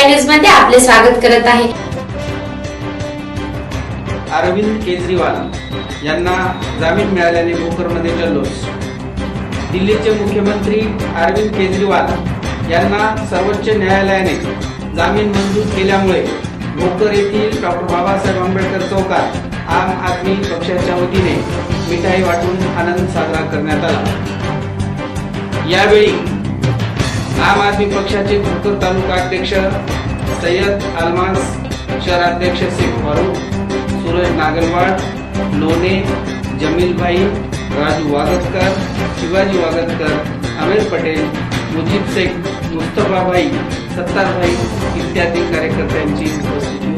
Sky news मध्ये आपले स्वागत करत आहे। अरविंद केजरीवाल यांना जामीन मिळाल्याने भोकरमध्ये जल्लोष। दिल्लीचे मुख्यमंत्री अरविंद केजरीवाल यांना सर्वोच्च न्यायालयाने जामीन मंजूर केल्यामुळे भोकर येथील डॉक्टर बाबासाहेब आंबेडकर चौकात आम आदमी पक्षाच्या वतीने मिठाई वाटून आनंद साजरा करण्यात आला। यावेळी आम आदमी पक्षाचे भोकर तालुका अध्यक्ष सय्यद अलमास, शहराध्यक्ष शेख फारूक, सूरज नागलवाड, लोणे, जमील भाई, राजू वागतकर, शिवाजी वागतकर, अमीर पटेल, मुजीब शेख, मुस्तफा भाई, सत्तार भाई इत्यादी कार्यकर्त्यांची उपस्थिती